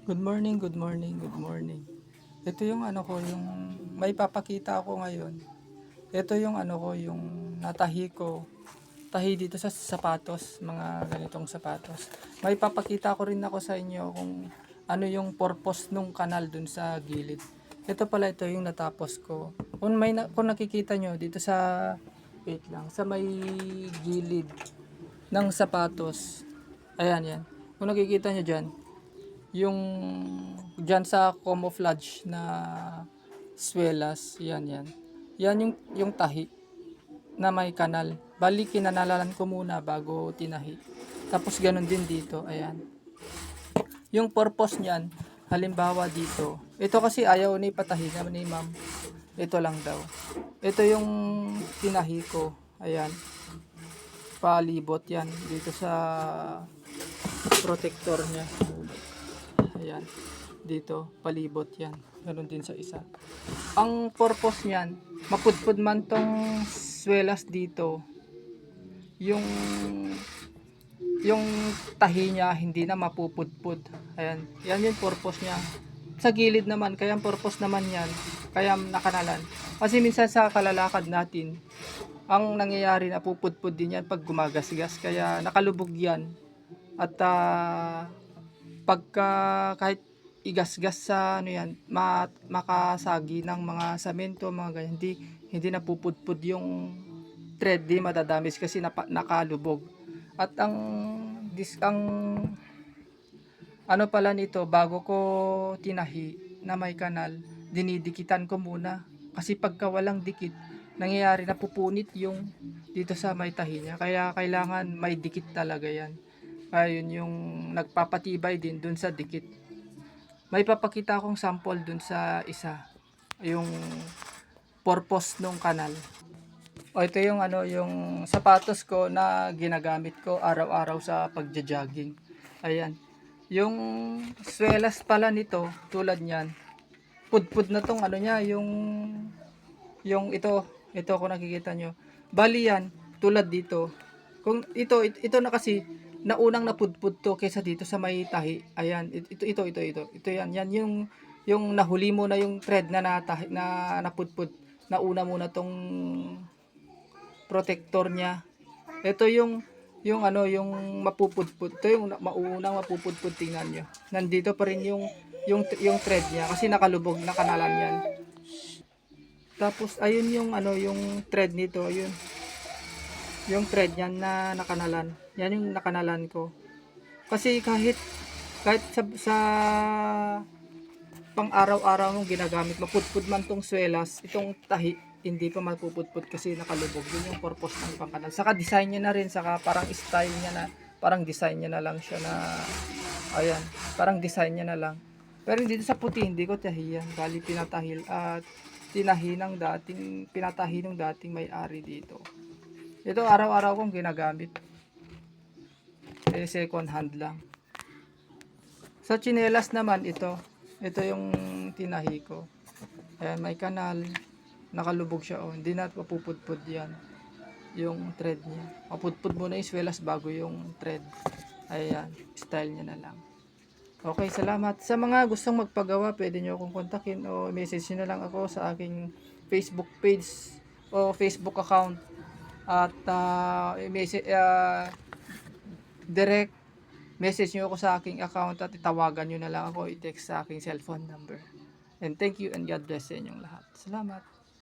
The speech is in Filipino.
Good morning, good morning, good morning. Ito yung ano ko, yung may papakita ako ngayon. Ito yung ano ko, yung natahi ko. Tahi dito sa sapatos, mga ganitong sapatos. May papakita ko rin ako sa inyo kung ano yung purpose nung kanal dun sa gilid. Ito pala, ito yung natapos ko. Kung nakikita nyo dito sa, wait lang, sa may gilid ng sapatos. Ayan, yan. Kung nakikita nyo dyan, yung dyan sa camouflage na swelas, yan. Yan yung tahi na may kanal. Bali, kinanalan ko muna bago tinahi. Tapos ganun din dito, ayan. Yung purpose niyan, halimbawa dito, ito kasi ayaw ni patahi na ni ma'am. Ito lang daw. Ito yung tinahi ko, ayan. Palibot yan dito sa protector niya. Ayan. Dito, palibot yan. Ganun din sa isa. Ang purpose niyan, mapudpud man tong swelas dito, yung yung tahi niya hindi na mapupudpud. Ayan. Yan yung purpose niya. Sa gilid naman, kaya ang purpose naman yan, kaya nakanalan. Kasi minsan sa kalalakad natin, ang nangyayari na pupudpud din yan pag gumagasgas. Kaya nakalubog yan. At pagka kahit igasgas sa ano yan, makasagi ng mga samento, mga ganyan, hindi napupudpud yung thread, di madadamis kasi nakalubog. At ang ano pala nito, bago ko tinahi na may kanal, dinidikitan ko muna. Kasi pagka walang dikit, nangyayari na pupunit yung dito sa may tahi niya. Kaya kailangan may dikit talaga yan. Ayun yung nagpapatibay din dun sa dikit. May papakita akong sample dun sa isa. Yung purpose nung kanal. O ito yung ano, yung sapatos ko na ginagamit ko araw-araw sa pagja-jogging. Ayan. Yung swelas pala nito, tulad niyan. Pudpud na tong ano niya, yung ito kung nakikita nyo. Bali yan, tulad dito. Kung ito na kasi naunang napudpud to kaysa dito sa may tahi. Ayan, ito yan. Yan yung nahuli mo na yung thread na natahi, na napudpud. Nauna muna tong protector niya. Ito yung ano, yung mapupudpud. Ito yung maunang mapupudpud, tingnan nyo. Nandito pa rin yung thread niya kasi nakalubog na kanalan yan. Tapos ayun yung ano, yung thread nito, yun. Yung thread niyan na nakanalan. Yan yung nakanalan ko. Kasi kahit sa pang araw-araw mong ginagamit, mapudpud man tong swelas, itong tahi, hindi pa mapupudpud kasi nakalubog. Yun yung purpose ng pangkanal. Saka design niya na rin, saka parang style niya na, parang design niya na lang siya na, ayan, parang design niya na lang. Pero dito sa puti, hindi ko tahiyan. Bali pinatahil at tinahi ng pinatahi ng dating may-ari dito. Ito araw-araw kong ginagamit. Second hand lang. Sa tsinelas naman ito yung tinahi ko. Ayan, may kanal, nakalubog siya, oh. Hindi na mapupudpud yan, yung thread niya. Mapudpud muna yung swelas bago yung thread. Ayan, style niya na lang. Okay, salamat. Sa mga gustong magpagawa, pwede nyo akong kontakin o message nyo na lang ako sa aking Facebook page o Facebook account. At direct message nyo ako sa aking account at itawagan nyo na lang ako, i-text sa aking cellphone number. And thank you and God bless sa inyong lahat. Salamat.